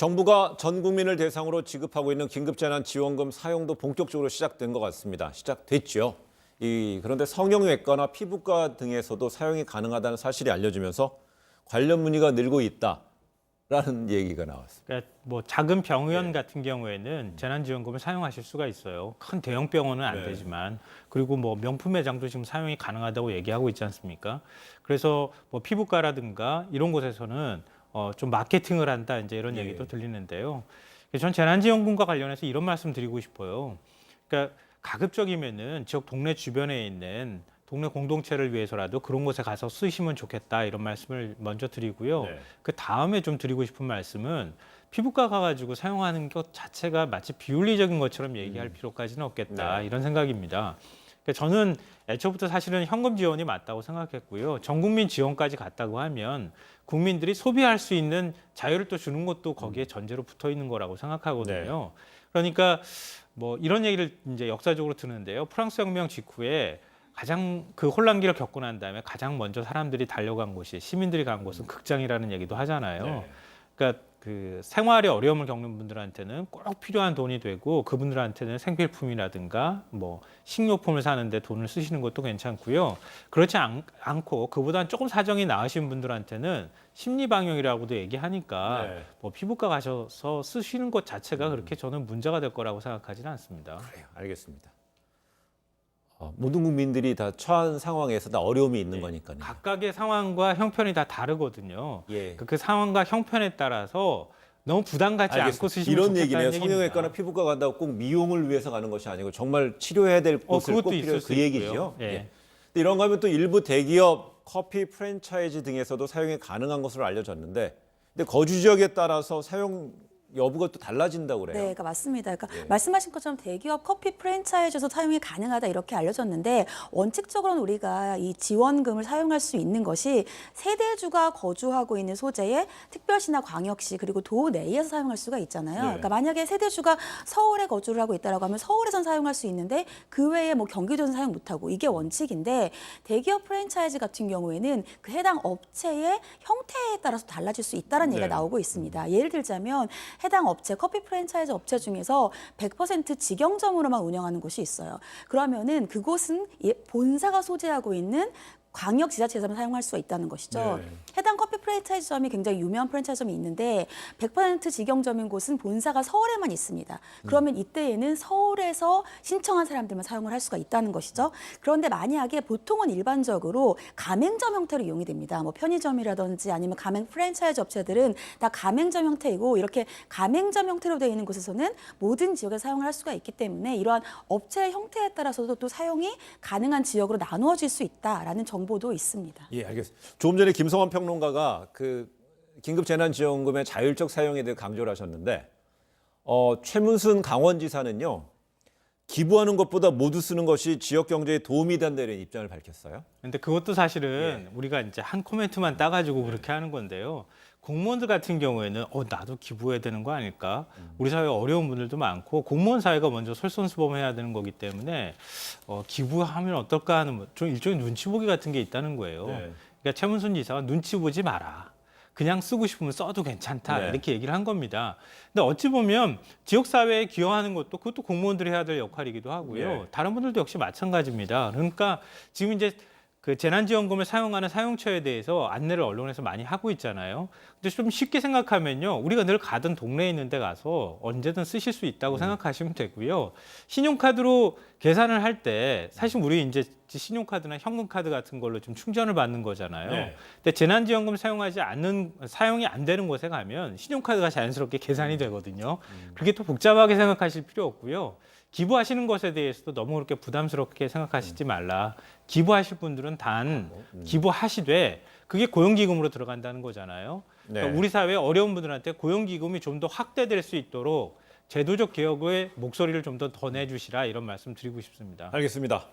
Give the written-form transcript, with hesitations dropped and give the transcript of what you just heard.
정부가 전 국민을 대상으로 지급하고 있는 긴급재난지원금 사용도 본격적으로 시작된 것 같습니다. 시작됐죠. 그런데 성형외과나 피부과 등에서도 사용이 가능하다는 사실이 알려지면서 관련 문의가 늘고 있다라는 얘기가 나왔습니다. 그러니까 뭐 작은 병원 같은 경우에는 재난지원금을 사용하실 수가 있어요. 큰 대형 병원은 안 되지만, 그리고 뭐 명품 매장도 지금 사용이 가능하다고 얘기하고 있지 않습니까? 그래서 뭐 피부과라든가 이런 곳에서는 좀 마케팅을 한다, 이제 이런 얘기도 들리는데요. 전 재난지원금과 관련해서 이런 말씀 드리고 싶어요. 그러니까 가급적이면은 지역 동네 주변에 있는 동네 공동체를 위해서라도 그런 곳에 가서 쓰시면 좋겠다, 이런 말씀을 먼저 드리고요. 그 다음에 좀 드리고 싶은 말씀은 피부과 가가지고 사용하는 것 자체가 마치 비윤리적인 것처럼 얘기할 필요까지는 없겠다, 이런 생각입니다. 그러니까 저는 애초부터 사실은 현금 지원이 맞다고 생각했고요. 전 국민 지원까지 갔다고 하면 국민들이 소비할 수 있는 자유를 또 주는 것도 거기에 전제로 붙어 있는 거라고 생각하거든요. 그러니까 뭐 이런 얘기를 이제 역사적으로 드는데요. 프랑스 혁명 직후에 가장 그 혼란기를 겪고 난 다음에 가장 먼저 사람들이 달려간 곳이, 시민들이 간 곳은 극장이라는 얘기도 하잖아요. 그러니까 그 생활에 어려움을 겪는 분들한테는 꼭 필요한 돈이 되고, 그분들한테는 생필품이라든가 뭐 식료품을 사는데 돈을 쓰시는 것도 괜찮고요. 그렇지 않고 그보다는 조금 사정이 나으신 분들한테는 심리방역이라고도 얘기하니까 뭐 피부과 가셔서 쓰시는 것 자체가 그렇게 저는 문제가 될 거라고 생각하지는 않습니다. 그래요. 알겠습니다. 모든 국민들이 다 처한 상황에서 다 어려움이 있는 거니까요. 각각의 상황과 형편이 다 다르거든요. 그 상황과 형편에 따라서 너무 부담 갖지 않고 쓰시면 이런 좋겠다는 얘기네요. 얘기입니다. 성형외과나 피부과 간다고 꼭 미용을 위해서 가는 것이 아니고 정말 치료해야 될 곳을 꼭 필요해, 그 얘기죠. 근데 이런 거 하면 또 일부 대기업 커피 프랜차이즈 등에서도 사용이 가능한 것으로 알려졌는데, 근데 거주 지역에 따라서 사용 여부가 또 달라진다고 그래요. 네, 그러니까 맞습니다. 그러니까 말씀하신 것처럼 대기업 커피 프랜차이즈에서 사용이 가능하다, 이렇게 알려졌는데, 원칙적으로는 우리가 이 지원금을 사용할 수 있는 것이 세대주가 거주하고 있는 소재의 특별시나 광역시 그리고 도 내에서 사용할 수가 있잖아요. 그러니까 만약에 세대주가 서울에 거주를 하고 있다라고 하면 서울에선 사용할 수 있는데 그 외에 뭐 경기도는 사용 못하고, 이게 원칙인데, 대기업 프랜차이즈 같은 경우에는 그 해당 업체의 형태에 따라서 달라질 수 있다는 얘기가 나오고 있습니다. 예를 들자면 해당 업체, 커피 프랜차이즈 업체 중에서 100% 직영점으로만 운영하는 곳이 있어요. 그러면은 그곳은 본사가 소재하고 있는 광역 지자체에서만 사용할 수가 있다는 것이죠. 해당 커피 프랜차이즈점이 굉장히 유명한 프랜차이즈점이 있는데 100% 직영점인 곳은 본사가 서울에만 있습니다. 그러면 이때에는 서울에서 신청한 사람들만 사용을 할 수가 있다는 것이죠. 그런데 만약에 보통은 일반적으로 가맹점 형태로 이용이 됩니다. 뭐 편의점이라든지 아니면 가맹 프랜차이즈 업체들은 다 가맹점 형태이고, 이렇게 가맹점 형태로 되어 있는 곳에서는 모든 지역에 사용을 할 수가 있기 때문에 이러한 업체의 형태에 따라서도 또 사용이 가능한 지역으로 나누어질 수 있다라는 정보도 있습니다. 예, 알겠습니다. 조금 전에 김성환 평론가가 그 긴급재난지원금의 자율적 사용에 대해 강조를 하셨는데, 최문순 강원지사는요, 기부하는 것보다 모두 쓰는 것이 지역 경제에 도움이 된다는 입장을 밝혔어요. 근데 그것도 사실은 우리가 이제 한 코멘트만 따가지고 그렇게 하는 건데요. 공무원들 같은 경우에는 나도 기부해야 되는 거 아닐까? 우리 사회에 어려운 분들도 많고 공무원 사회가 먼저 솔선수범해야 되는 거기 때문에 기부하면 어떨까 하는 좀 일종의 눈치 보기 같은 게 있다는 거예요. 그러니까 최문순 지사가 눈치 보지 마라. 그냥 쓰고 싶으면 써도 괜찮다, 이렇게 얘기를 한 겁니다. 근데 어찌 보면 지역사회에 기여하는 것도 그것도 공무원들이 해야 될 역할이기도 하고요. 다른 분들도 역시 마찬가지입니다. 그러니까 지금 이제 그 재난지원금을 사용하는 사용처에 대해서 안내를 언론에서 많이 하고 있잖아요. 근데 좀 쉽게 생각하면요, 우리가 늘 가던 동네에 있는 데 가서 언제든 쓰실 수 있다고 생각하시면 되고요. 신용카드로 계산을 할 때 사실 우리 이제 신용카드나 현금카드 같은 걸로 좀 충전을 받는 거잖아요. 근데 재난지원금 사용이 안 되는 곳에 가면 신용카드가 자연스럽게 계산이 되거든요. 그렇게 또 복잡하게 생각하실 필요 없고요. 기부하시는 것에 대해서도 너무 그렇게 부담스럽게 생각하시지 말라. 기부하실 분들은 단 기부하시되 그게 고용기금으로 들어간다는 거잖아요. 그러니까 우리 사회 어려운 분들한테 고용기금이 좀 더 확대될 수 있도록 제도적 개혁의 목소리를 좀 더 내주시라, 이런 말씀 드리고 싶습니다. 알겠습니다.